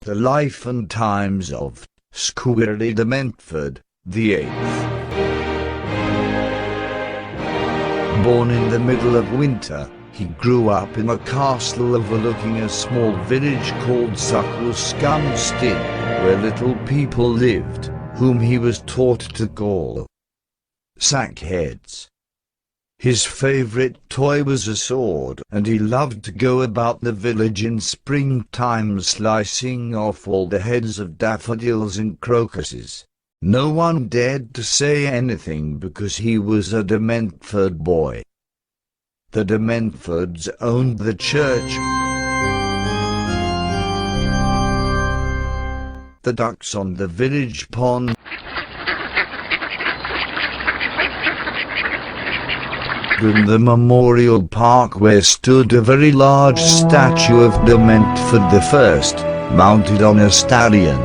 The life and times of Squirrely Dementford VIII. Born in the middle of winter, he grew up in a castle overlooking a small village called Squirrely, where little people lived, whom he was taught to call sackheads. His favorite toy was a sword, and he loved to go about the village in springtime slicing off all the heads of daffodils and crocuses. No one dared to say anything because he was a Dementford boy. The Dementfords owned the church, the ducks on the village pond, in the memorial park where stood a very large statue of Dementford I, mounted on a stallion,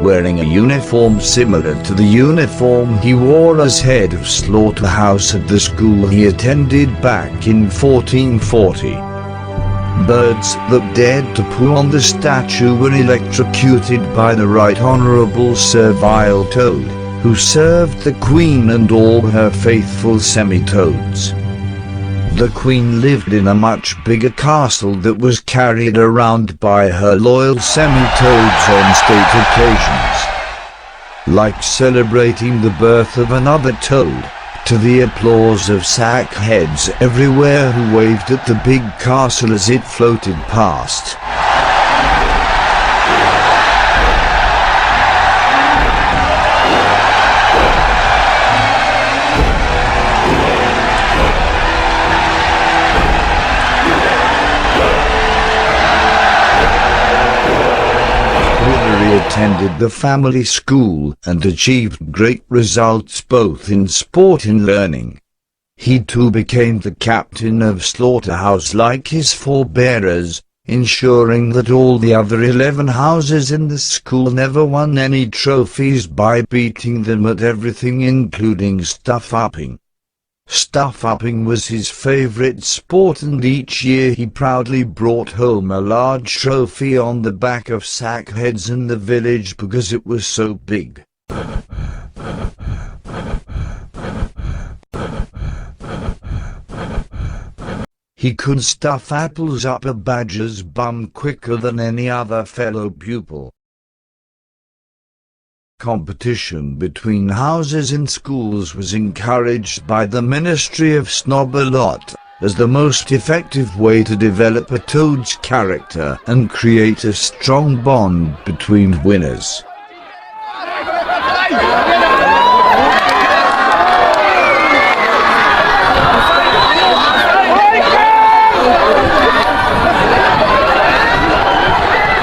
wearing a uniform similar to the uniform he wore as head of slaughterhouse at the school he attended back in 1440. Birds that dared to poo on the statue were electrocuted by the Right Honourable Sir Vile Toad, who served the Queen and all her faithful semi-toads. The Queen lived in a much bigger castle that was carried around by her loyal semi-toads on state occasions, like celebrating the birth of another toad, to the applause of sackheads everywhere who waved at the big castle as it floated past. Attended the family school and achieved great results both in sport and learning. He too became the captain of slaughterhouse like his forebearers, ensuring that all the other 11 houses in the school never won any trophies by beating them at everything including stuff-upping. Stuff-upping was his favorite sport, and each year he proudly brought home a large trophy on the back of sackheads in the village because it was so big. He could stuff apples up a badger's bum quicker than any other fellow pupil. Competition between houses in schools was encouraged by the Ministry of Snob-a-lot as the most effective way to develop a toad's character and create a strong bond between winners.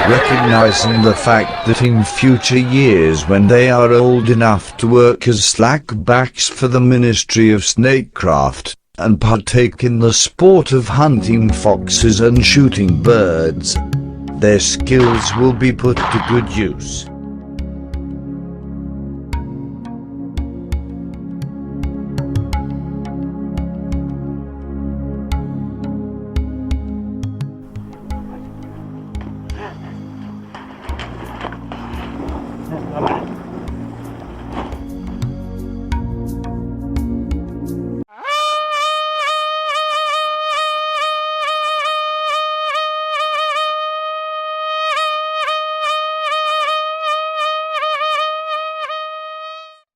Recognizing the fact that in future years when they are old enough to work as slackbacks for the Ministry of Snakecraft, and partake in the sport of hunting foxes and shooting birds, their skills will be put to good use.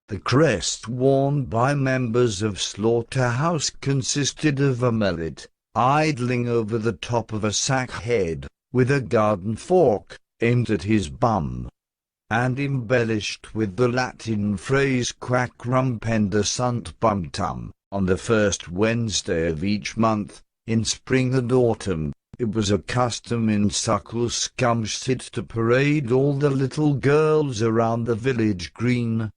The crest worn by members of Slaughterhouse consisted of a mallet, idling over the top of a sackhead, with a garden fork aimed at his bum, and embellished with the Latin phrase quack rumpenda sunt bumtum. On the first Wednesday of each month, in spring and autumn, it was a custom in Squirrely to parade all the little girls around the village green,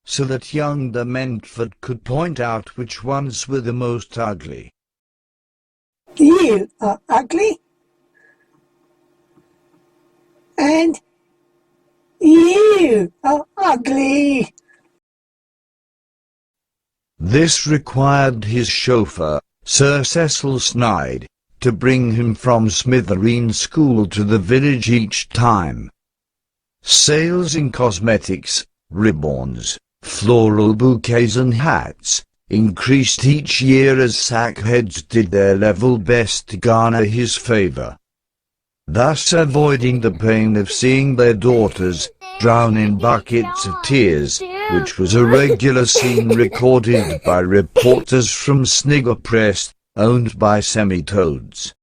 so that young Dementford could point out which ones were the most ugly. You are ugly, and you are ugly. This required his chauffeur, Sir Cecil Snide, to bring him from Smithereen School to the village each time, Sales in cosmetics, ribbons, floral bouquets and hats increased each year as sackheads did their level best to garner his favor, thus avoiding the pain of seeing their daughters drown in buckets of tears, which was a regular scene recorded by reporters from Snigger Press, owned by Semitoads.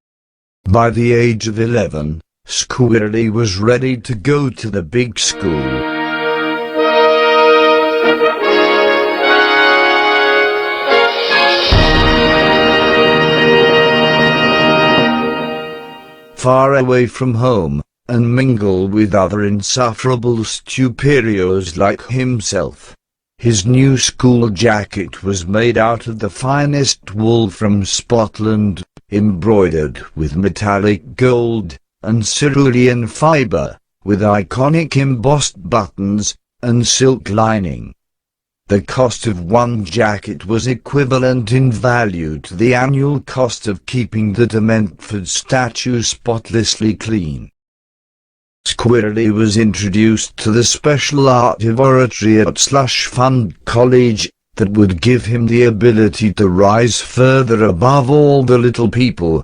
By the age of 11, Squirrely was ready to go to the big school. Far away from home, and mingle with other insufferable superiors like himself. His new school jacket was made out of the finest wool from Scotland, embroidered with metallic gold and cerulean fibre, with iconic embossed buttons and silk lining. The cost of one jacket was equivalent in value to the annual cost of keeping the Dementford statue spotlessly clean. Squirrely was introduced to the special art of oratory at Slush Fund College that would give him the ability to rise further above all the little people,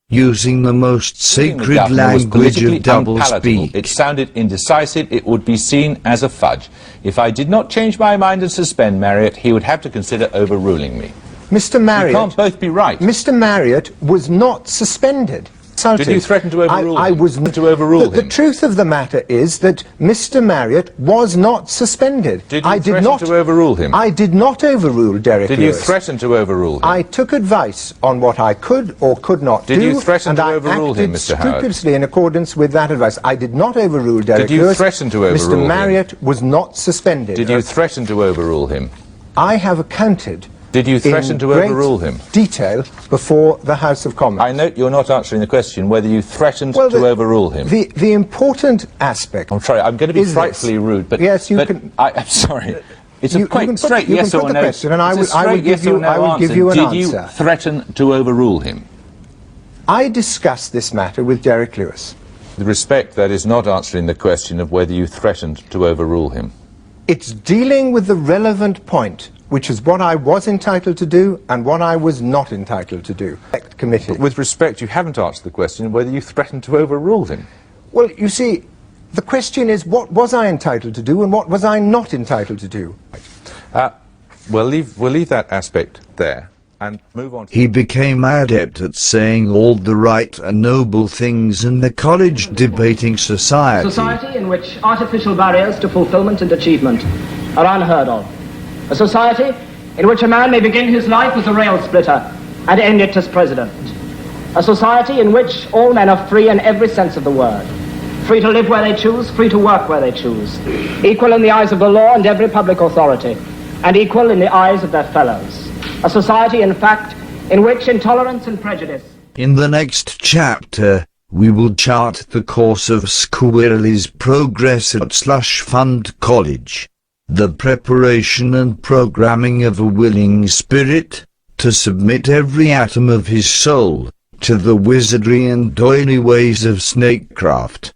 using the most sacred language of doublespeak. It sounded indecisive. It would be seen as a fudge. If I did not change my mind and suspend Marriott, he would have to consider overruling me. Mr. Marriott... You can't both be right. Mr. Marriott was not suspended. Did you threaten to overrule him? I was not to overrule him. The truth of the matter is that Mr. Marriott was not suspended. Did you threaten to overrule him? I did not overrule Derek Lewis. Did you threaten to overrule him? I took advice on what I could or could not do. Did you threaten to overrule him, Mr. Howard? Scrupulously in accordance with that advice. I did not overrule Derek Lewis. Did you threaten to overrule him? Mr. Marriott was not suspended. Did you threaten to overrule him? I have accounted Did you threaten to overrule him? Detail before the House of Commons. I note you're not answering the question whether you threatened to overrule him. The important aspect. I'm sorry, I'm going to be frightfully rude, but yes, you can. I'm sorry. It's a quite straight yes or no. Question, and I will give you an answer. Did you threaten to overrule him? I discussed this matter with Derek Lewis. With respect, that is not answering the question of whether you threatened to overrule him. It's dealing with the relevant point, which is what I was entitled to do and what I was not entitled to do. Committee. But with respect, you haven't answered the question of whether you threatened to overrule him. Well, you see, the question is what was I entitled to do and what was I not entitled to do? We'll leave that aspect there and move on. He became adept at saying all the right and noble things in the college debating society. Society in which artificial barriers to fulfillment and achievement are unheard of. A society in which a man may begin his life as a rail splitter and end it as president. A society in which all men are free in every sense of the word. Free to live where they choose, free to work where they choose. Equal in the eyes of the law and every public authority, and equal in the eyes of their fellows. A society, in fact, in which intolerance and prejudice... In the next chapter, we will chart the course of Squirrely's progress at Slush Fund College. The preparation and programming of a willing spirit, to submit every atom of his soul, to the wizardry and oily ways of snakecraft.